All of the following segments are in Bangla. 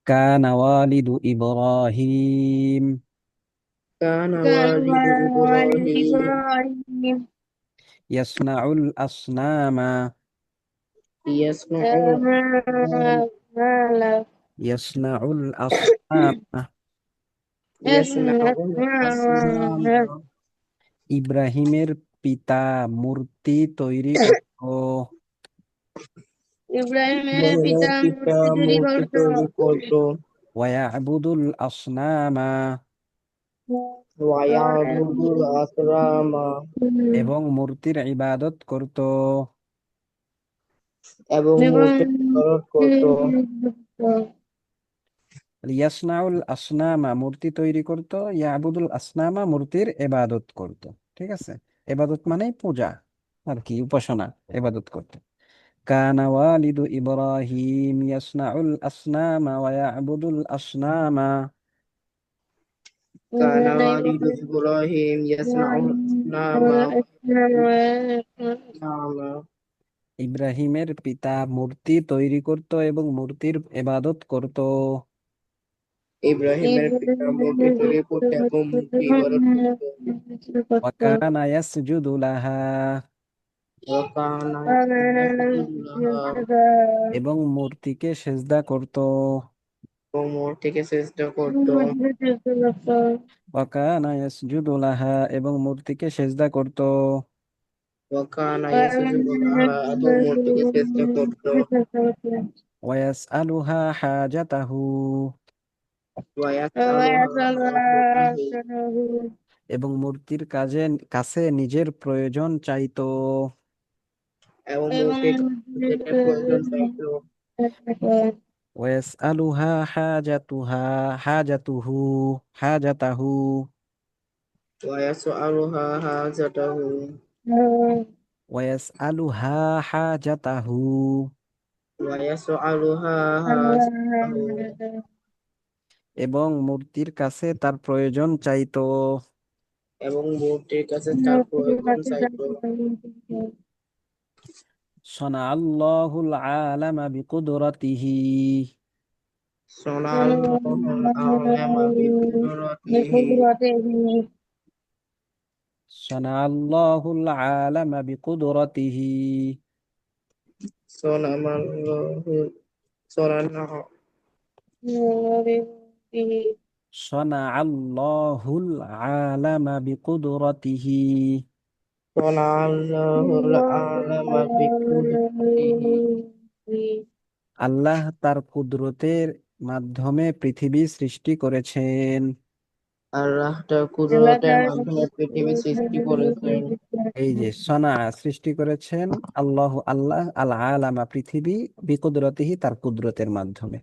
كان والد إبراهيم كان كان والد والد إبراهيم إبراهيم يصنع الأصنام يصنع الأصنام مالا يصنع الأصنام يصنع الأصنام ইব্রাহিমের পিতা মূর্তি তৈরি করত। ইব্রাহিমের পিতা ইব্রাহিমের পিতা মূর্তি তৈরি মূর্তি করত তৈরি করত ওয়ায়াবুদুল আসনামা ওয়ায়াবুদুল আসনামা এবং মূর্তির ইবাদত করত। এবং এবং মূর্তি ইবাদত করত ইয়াসনাউল আসনামা মূর্তি তৈরি করত, ইয়াবুদুল আসনামা মূর্তির ইবাদত করত। ঠিক আছে, ইবাদত মানে পূজা আর কি, উপাসনা, ইবাদত করত। কানা ওয়ালিদু ইব্রাহিম ইয়াসনাউল আসনামা ওয়া ইয়াবুদুল আসনামা। كان والد إبراهيم يصنع الأصنام ويعمل ইব্রাহিমের পিতা মূর্তি তৈরি করত এবং মূর্তির ইবাদত করত। ইব্রাহিমের পিতা মূর্তি তৈরি করত এবং মূর্তি ইবাদত করত ওয়াকানা ইয়াসজুদু লাহা وكان يسجد لها এবং মূর্তিকে সেজদা করত। এবং মূর্তিকে সিজদা করত ওয়াকানা ইয়াসজুদু লাহা এবং মূর্তিকে সেজদা করত। وكان يسجد لها এবং মূর্তিকে সিজদা করত ওয়াসআলুহা হাজাতাহু ويسألها حاجته এবং মূর্তির কাছে নিজের প্রয়োজন চাইতো। এবং এবং মূর্তির যেটা প্রয়োজন চাইতো ওয়াসআলুহা হাজাতুহু হাজাতাহু ويسألها حاجته ওয়াসআলুহা হাজাতাহু ويسألها حاجته এবং মূর্তির কাছে তার প্রয়োজন চাইতো। এবং মূর্তির কাছে তার প্রয়োজন চাইতো সনাআল্লাহুল আলামা বিকুদরাতিহি صنع الله الأعلم بقدرته সনাআল্লাহুল আলামা বিকুদরাতিহি صنع الله صنع সনাআল্লাহুল আলামা বিকুদরাতিহি صنع الله الأعلم بقدرته আল্লাহ তার কুদরতের মাধ্যমে পৃথিবী সৃষ্টি করেছেন। আল্লাহ তার কুদরতের মাধ্যমে পৃথিবী সৃষ্টি করেছেন এই যে সনা সৃষ্টি করেছেন আল্লাহ, আল্লাহ আল আলামা পৃথিবী, বিকুদরতিহি তার কুদরতের মাধ্যমে।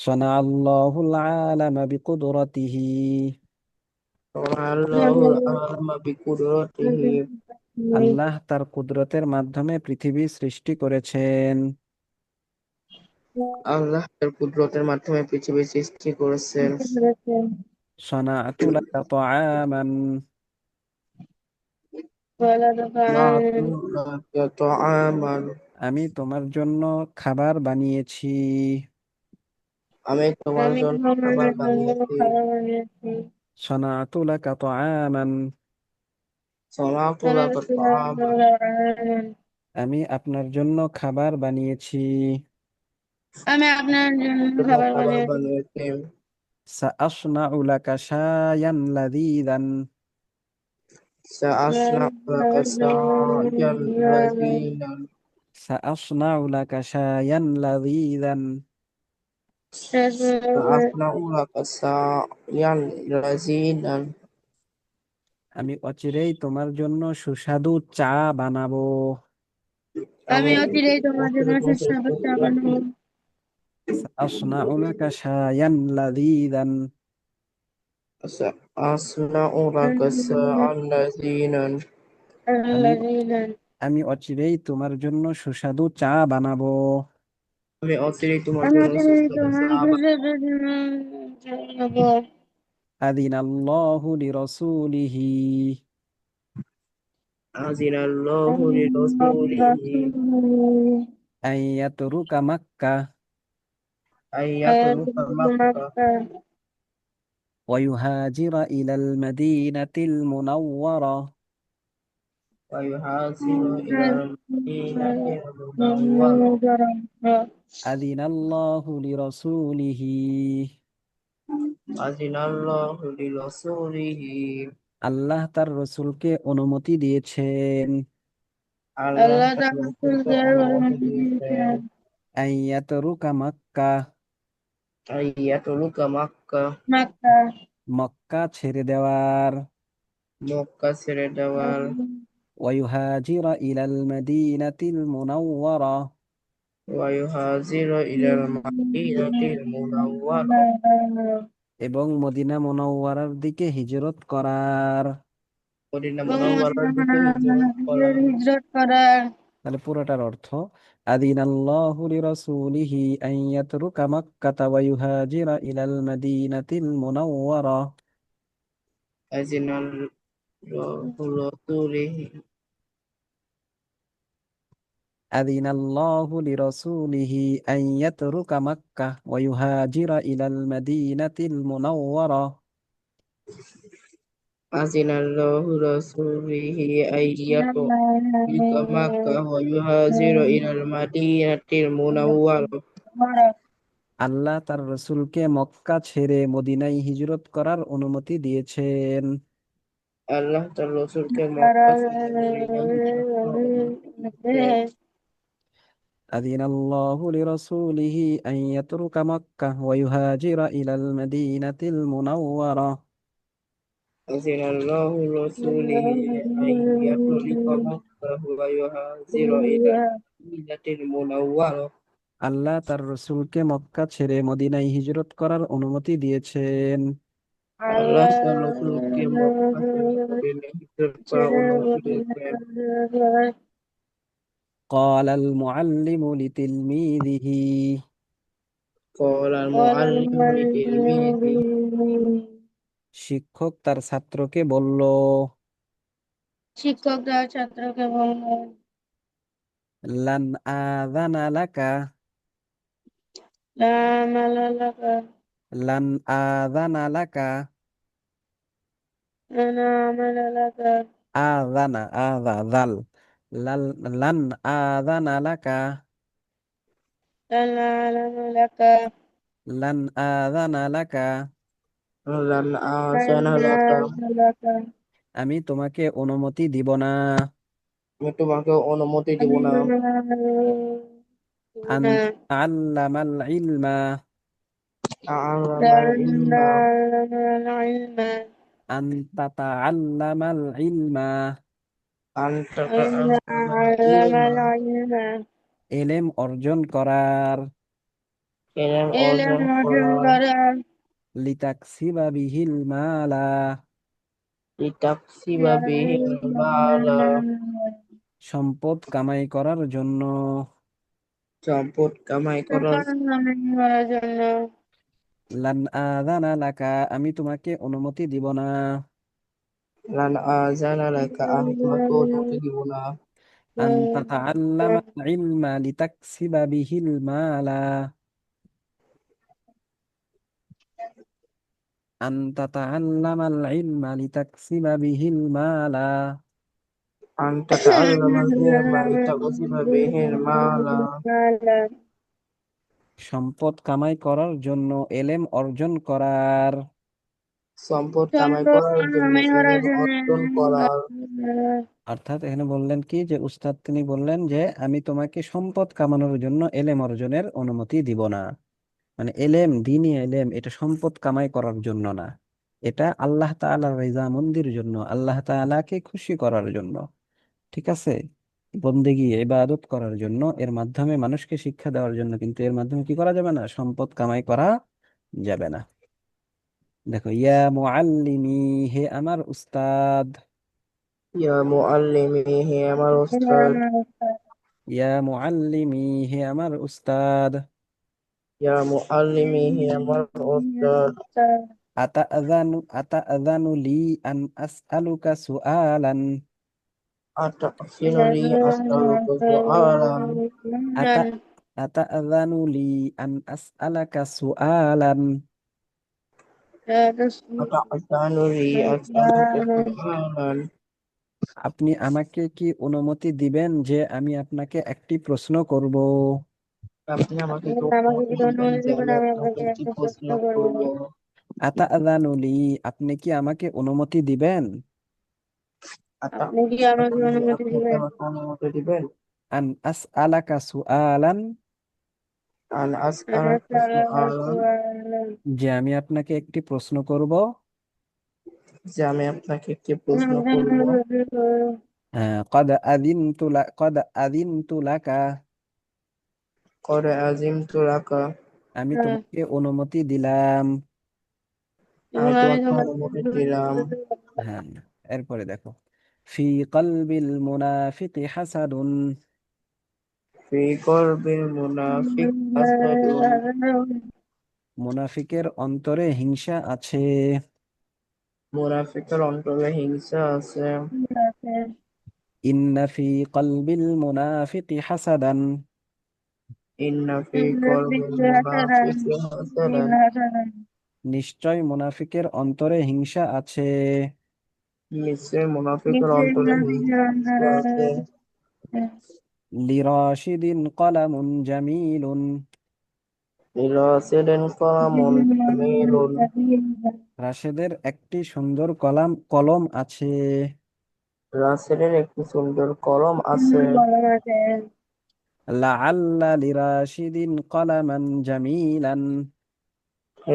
সনা আল্লাহুল আলামা বিকুদরতিহি صنع الله الأعلم بقدرته আল্লাহ তার কুদরতের মাধ্যমে পৃথিবী সৃষ্টি করেছেন। আল্লাহ তার কুদরতের মাধ্যমে পৃথিবী সৃষ্টি করেছেন সনাআতু লাকা তাআমান صنعت لك طعاما আমি তোমার জন্য খাবার বানিয়েছি। আমি তোমার আমি জন্য খাবার তোমার জন্য বানিয়েছি খাবার বানিয়েছি সনাআতু লাকা তাআমান صنعت لك طعاما আমি আপনার জন্য খাবার বানিয়েছি। আমি আপনার জন্য জন্য খাবার খাবার বানিয়েছি বানিয়েছি সাআসনাউ লাকা শায়ান লাযীযান سأصنع لك سعيا لذيذا সাআসনাউ লাকা শায়ান লাযীযান سأصنع لك سعيا لذيذا আমি অচিরেই তোমার জন্য সুস্বাদু চা বানাবো। আমি আমি অচিরেই তোমার জন্য সুস্বাদু চা বানাবো সাআসনাউ লাকা শায়ান লাযীযান سأصنع لك سعيا لذيذا আমি الذين আমি অচিরেই তোমার জন্য সুস্বাদু চা বানাবো। আমি অচিরেই তোমার আমি জন্য অচিরেই সুস্বাদু তোমার চা সুস্বাদু চা বানাবো আযিনাল্লাহু লিরাসূলিহি أذن الله لرسوله আন ইয়াতরুকা মাক্কাহ أيترك مكة مكة ويهاجر إلى المدينة المنورة. ويهاجر إلى المدينة المنورة. أذن الله لرسوله أذن الله لرسوله আল্লাহ তার রসুলকে অনুমতি দিয়েছেন আল্লাহ আল্লাহ তার তার রাসূলকে রাসূলকে অনুমতি অনুমতি দিয়েছেন দিয়েছেন আইয়াতরুকা মক্কা আইয়াতুরুকা মাক্কা মক্কা মক্কা ছেড়ে দেওয়ার মক্কা ছেড়ে দেওয়ার ওয়ায়ুহাজিরা ইলাল মাদিনাতিল মুনাওয়ারা ওয়ায়ুহাজির ইলাল মাদিনাতিল মুনাওয়ারা এবং মদিনা মুনাওয়ারার দিকে হিজরত করার। মদিনা মুনাওয়ারার দিকে হিজরত করা। হিজরত করার তাহলে পুরোটার অর্থ আদিনাল্লাহু লিরাসূলিহি আন ইয়াতরুকা মক্কাতা ওয়া ইউহাজিরা ইলাল মাদিনাতিল মুনাওয়ারা। আজিনাল রাসূলিহি আদিনাল্লাহু লিরাসূলিহি আন ইয়াতরুকা মক্কা ওয়া ইউহাজিরা ইলাল মাদিনাতিল মুনাওয়ারা। আজিনাল্লাহু রাসূলিহি আইয়াতুরুকা মাক্কা ওয়া ইউহাজির ইলাল মাদিনাতিল মুনাওয়ারা। আল্লাহ তার রসুলকে মক্কা ছেড়ে মদিনায় হিজরত করার অনুমতি দিয়েছেন। আল্লাহ তার রাসূলকে মক্কা ছেড়ে মদিনায় হিজরত করার অনুমতি দিয়েছেন। أذن الله لرسوله أن يترك مكة ويهاجر إلى المدينة المنورة. أذن الله لرسوله أن يترك مكة ويهاجر إلى المدينة المنورة. আল্লাহ তার রসুলকে মক্কা ছেড়ে মদিনায় হিজরত করার অনুমতি দিয়েছেন। আল্লাহ তার রাসূলকে মক্কা ছেড়ে মদিনায় হিজরত করার অনুমতি দিয়েছেন। قال المعلم لتلميذه قال المعلم لتلميذه শিক্ষক তার ছাত্রকে বলল শিক্ষক তার ছাত্রকে বললেন লান আযানা লাকা লা আমালা লাকা লান আযানা লাকা লা আমালা লাকা আযানা আযা যাল লাল লান আযানা লাকা লা আলামা লাকা লান আযানা লাকা لن آذن লা لك আমালা লাকা আমি তোমাকে অনুমতি দিব না আমি তোমাকে অনুমতি দিব আমি না আন না তাআল্লামাল ইলমা أعلم العلم লা ইলমা أن তাতাআল্লামাল ইলমা تتعلم আল্লামা العلم ইলমা এলেম অর্জন করার علم ইলম অর্জন অর্জন করা করার লিতাকসিবা বিহিল মালা لتكسب به المال সম্পদ কামাই করার জন্য সম্পদ কামাই করার করার জন্য লান আযানা লাকা আমি তোমাকে অনুমতি দিব না لن آذن لك আমি তোমাকে অনুমতি দিব না আন তাতাআল্লামাল ইলমা লিতাকসিবা বিহিল মালা আন তাতাআল্লামাল ইলমা লিতাকসিবা বিহিল মালা أن تتعلم العلم لتكسب به المال সম্পদ কামাই করার জন্য এলেম অর্জন করার সম্পদ কামাই সম্পদ করার জন্য কামাই করার ইলম জন্য অর্জন করার অর্থাৎ এখানে বললেন কি যে উস্তাদ তিনি বললেন যে আমি তোমাকে সম্পদ কামানোর জন্য এলেম অর্জনের অনুমতি দিব না মানে এলেম দ্বীনি এলেম এটা সম্পদ কামাই করার জন্য না এটা আল্লাহ তাআলার রিজামন্দির জন্য আল্লাহ তাআলাকে খুশি করার জন্য ঠিক আছে বন্দেগী ইবাদত করার জন্য এর মাধ্যমে মানুষকে শিক্ষা দেওয়ার জন্য কিন্তু এর মাধ্যমে কি করা যাবে না সম্পদ কামাই করা যাবে না দেখো ইয়া মুআল্লিমি হে আমার উস্তাদ ইয়া মুআল্লিমি হে আমার উস্তাদ ইয়া মুআল্লিমি হে আমার উস্তাদ ইয়া মুআল্লিমি হে আমার উস্তাদ আতাআযানু লি আন আসআলুকা সুআলান আতাসিনু লি আসআলুকা সুআলান আতা আতাআযানু লি আন আসআলাকা সুআলান। لا تسأل أتأذن لي أسألك سؤالا سؤالا আপনি আমাকে কি অনুমতি দিবেন যে আমি আপনাকে একটি প্রশ্ন করব? আপনি আমাকে আপনি একটু আমাকে অনুমতি কি দিবেন অনুমতি যে দেবেন আমি আমি আপনাকে আপনাকে একটি একটা প্রশ্ন প্রশ্ন করবো? করব। আতাআযানু লি, আপনি কি আমাকে অনুমতি দিবেন? আপনি কি আমাকে أتأذن لي অনুমতি আপনি কি দিবেন? আমাকে অনুমতি দিবেন? আন আসআলাকা সুআলান, أن أنا أسألك أسألك سؤالا سؤالا যে আমি আপনাকে একটি প্রশ্ন করব। যে আমি আপনাকে একটি প্রশ্ন করব। قد أذنت لك، قد عزمت لك আমি তোমাকে অনুমতি দিলাম। এবং আমি আমি তোমাকে তোমাকে অনুমতি দিলাম। হ্যাঁ, এরপরে দেখো, ফি কলবিল মুনাফিকি হাসাদুন, في قلب المنافق حسد মুনাফিকের অন্তরে হিংসা আছে। মুনাফিকের অন্তরে হিংসা আছে। ইন্না ফি কলবিল মুনাফিকি হাসাদান, ইন্না ফি কলবিল মুনাফিকি হাসাদান নিশ্চয় মুনাফিকের অন্তরে হিংসা আছে। নিশ্চয় মুনাফিকের অন্তরে হিংসা আছে। লিরাশিদিন কলামুন জামিলুন, লিরাসিদিন কলামুন জামিলুন রাশেদের একটি সুন্দর কলম আছে। রাসেলের একটি সুন্দর কলম আছে। লাআল্লা লিরাশিদিন কলামান জামিলান,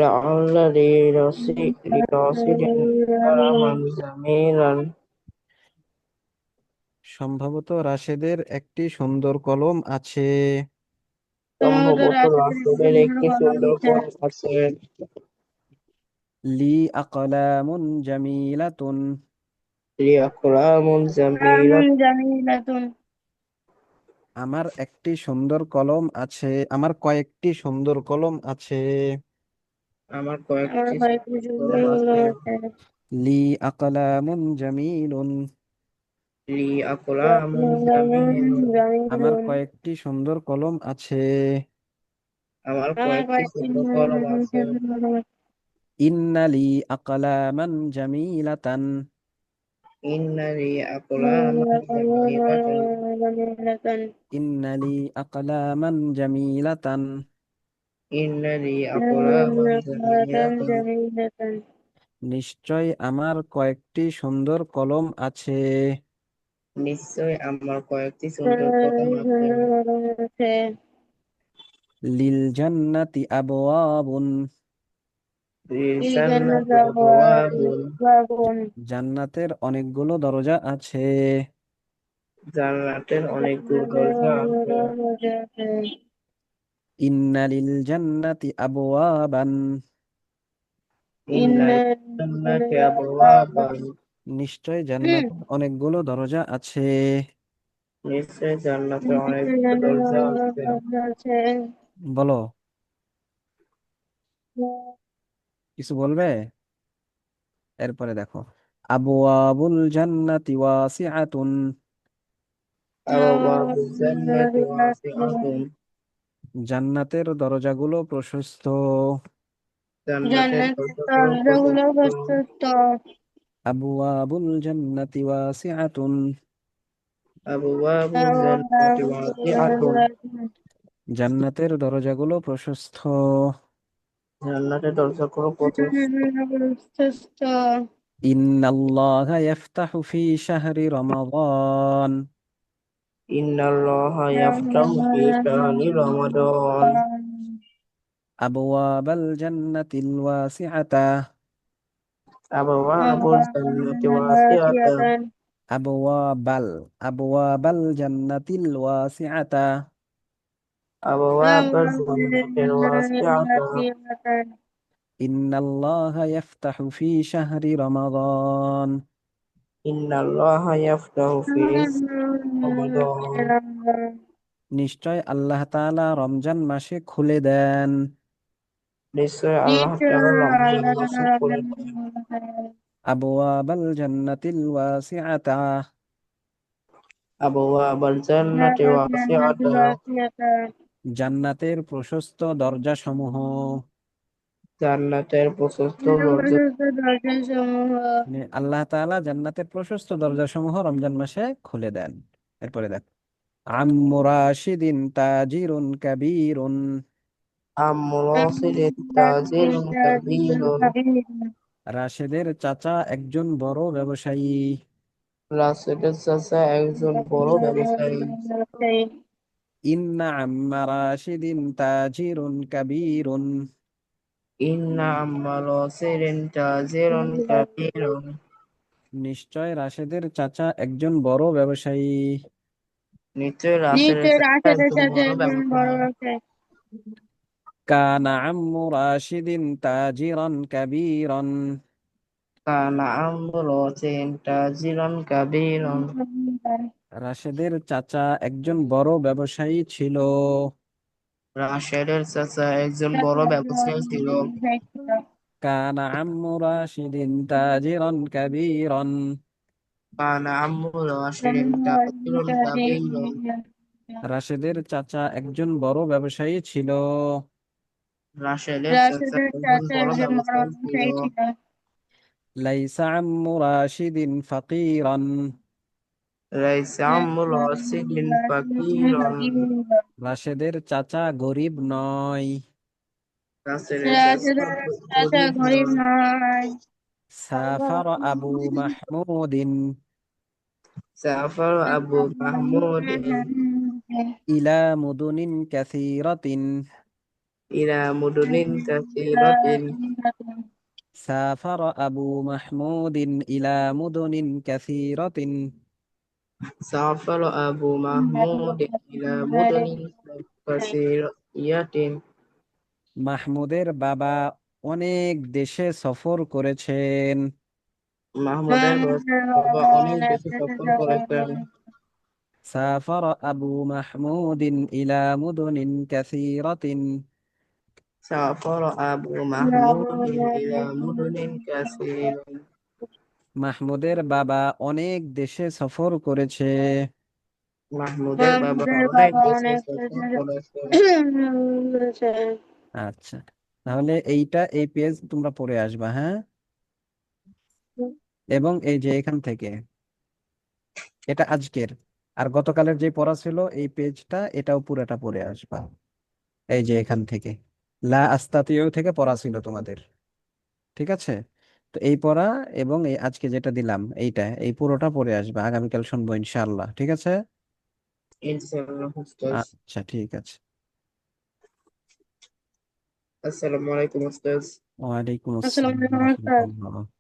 লাআল্লা লিরাসিদিন কলামান জামিলান সম্ভবত রাশেদের একটি সুন্দর কলম আছে। সম্ভবত রাসেলের একটি সুন্দর কলম আছে। লি আকলামুন জামিলাতুন, লিআকলামুন জামিলাত আমার একটি সুন্দর কলম আছে, আমার কয়েকটি সুন্দর কলম আছে। আমার কয়েকটি আমার সুন্দর কলম আছে। লি আকলামুন জামিলুন, লিআকলামুন জামিলুন আমার কয়েকটি সুন্দর কলম আছে। আমার কয়েকটি সুন্দর কলম আছে। ইন্না লি আকলামান জামিলাতান, ইন্না লিআকলামান জামিলাতান ইন্না লি আকলামান জামিলাতান, ইন্না লিআকলামান জামিলাতান নিশ্চয় আমার কয়েকটি সুন্দর কলম আছে। নিশ্চয় আমার কয়েকটি সুন্দর কলম আছে। লিল জান্নাতি আবওয়াবুন, লিল জান্নাতি আবওয়াবুন জান্নাতের অনেকগুলো দরজা আছে। জান্নাতের অনেকগুলো দরজা আছে। ইন্না লিল জান্নাতি আবওয়াবান, ইন্না লিল জান্নাতি আবওয়াবান নিশ্চয় জান্নাতের অনেকগুলো দরজা আছে। নিশ্চয় জান্নাতের অনেকগুলো দরজা আছে। বলো, কিছু বলবে? এরপরে দেখো, আবওয়াবুল জান্নাতি ওয়াসিআতুন, আবওয়াবুল জান্নাতি ওয়াসিআতুন জান্নাতের দরজাগুলো প্রশস্ত। জান্নাতের জান্নাতের দরজাগুলো দরজাগুলো প্রশস্ত। প্রশস্ত। আবওয়াবুল জান্নাতি ওয়াসিআতুন, আবওয়াবুল জান্নাতি ওয়াসিআতুন জান্নাতের দরজাগুলো প্রশস্ত। জান্নাতের দরজাগুলো প্রশস্ত। প্রশস্ত। ইন্নাল্লাহা ইয়াফতাহু ফি শাহরি রমাদান ইন্নাল্লাহা ইয়াফতাহু ফি শাহরি রমাদান আবওয়াবাল জান্নাতিল ওয়াসিআতা, আবওয়াবুল জান্নাতি ওয়াসিআতুন আবওয়াবাল আবওয়াবাল জান্নাতিল ওয়াসিআতা, আবওয়াবুল জান্নাতি ওয়াসিআতুন ইন্নাল্লাহা ইয়াফতাহু ফি শাহরি রমাদান, ইন্নাল্লাহা ইয়াফতাহু ফি রমাদান নিশ্চয় আল্লাহ তাআলা রমজান মাসে খুলে দেন। নিশ্চয় আল্লাহ তাআলা রমজান মাসে খুলে দেন আবওয়াবাল জান্নাতিল ওয়াসিআতা, আবওয়াবুল জান্নাতি ওয়াসিআতুন জান্নাতের প্রশস্ত দরজা সমূহ। জান্নাতের প্রশস্ত দরজা। দরজা সমূহ। মানে আল্লাহ তাআলা জান্নাতের প্রশস্ত দরজা সমূহ রমজান মাসে খুলে দেন। এরপরে দেখ, আম্মু রাশিদিন তাজিরুন কাবীরুন। আমরাসিল তাজিরুন কাবীরুন। রাশেদের চাচা একজন বড় ব্যবসায়ী। রাশেদের চাচা একজন বড় ব্যবসায়ী। ইন্না আম্মা রাশিদিন তাজিরুন কাবীরুন। ইন্না আমরাসিল তাজিরুন কাবীরুন। নিশ্চয় রাশেদের চাচা একজন বড় ব্যবসায়ী। নিশ্চয় রাশেদের নিশ্চয় চাচা রাশেদের একজন সাথে বড় একজন বড় ব্যবসায়ী। ব্যবসায়ী। কানা আম্মু রাশিদিন তাজিরান কাবীরান। কানা আমরাসিল তাজিরুন কাবীরুন। রাশেদের চাচা একজন বড় ব্যবসায়ী ছিল। রাশেদের চাচা একজন বড় ব্যবসায়ী ছিল। কানা আম্মু রাশিদিন তাজিরান কাবীরান। কানা আমরাসিল তাজিরুন কাবীরুন। রাশেদের চাচা একজন বড় ব্যবসায়ী ছিল। রাশেদের চাচা রাশেদের একজন সাথে বড় একজন বড় ব্যবসায়ী ছিল। ব্যবসায়ী ছিল। লাইসা আম্মু রাশিদিন ফাকিরান। লাইসা আমরাসিল ফাকিরুন। রাশেদের চাচা গরিব নয়। রাশেদের চাচা রাশেদের চাচা গরিব গরিব নয়। নয়। সাফার আবু মাহমুদিন সাফার আবু মাহমুদিন ইলা মুদুনিন কাসীরাতিন। ইলা মুদুনিন কাসীরাতিন। সাফার আবু মাহমুদিন ইলা মুদুনিন কাসীরাতিন। সাফার আবু মাহমুদিন ইলা মুদুনিন কাসীরাতিন। মাহমুদের বাবা অনেক দেশে সফর করেছেন। মাহমুদের বাবা অনেক দেশে সফর করেছেন। সাফার আবু মাহমুদিন ইলা মুদুনিন কাসীরাতিন। সাফার আবু মাহমুদিন ইলা মুদুনিন কাসীরাতিন। মাহমুদের বাবা অনেক দেশে সফর করেছে। মাহমুদের বাবা মাহমুদের অনেক বাবা দেশে অনেক সফর করেছে। বলেছে। আচ্ছা, তাহলে এই পেজ তোমরা পড়ে আসবা, হ্যাঁ। এবং এই যে এখান থেকে, এটা আজকের, আর গতকালের যে পড়া ছিল এই পেজটা, এটাও পুরোটা পড়ে আসবা। এই যে এখান থেকে লা আস্তাতিউ থেকে পড়া ছিল তোমাদের, ঠিক আছে? তো এই পড়া এবং এই আজকে যেটা দিলাম এই পুরোটা পড়ে আসবে, আগামীকাল শুনবো ইনশাআল্লাহ, ঠিক আছে? ইনশাআল্লাহ উস্তাদ। আচ্ছা, ঠিক আছে। আসসালামু আলাইকুম উস্তাদ। ওয়ালাইকুম আসসালামু আসসালাম ওয়া আলাইকুম। রাহমাতুল্লাহ।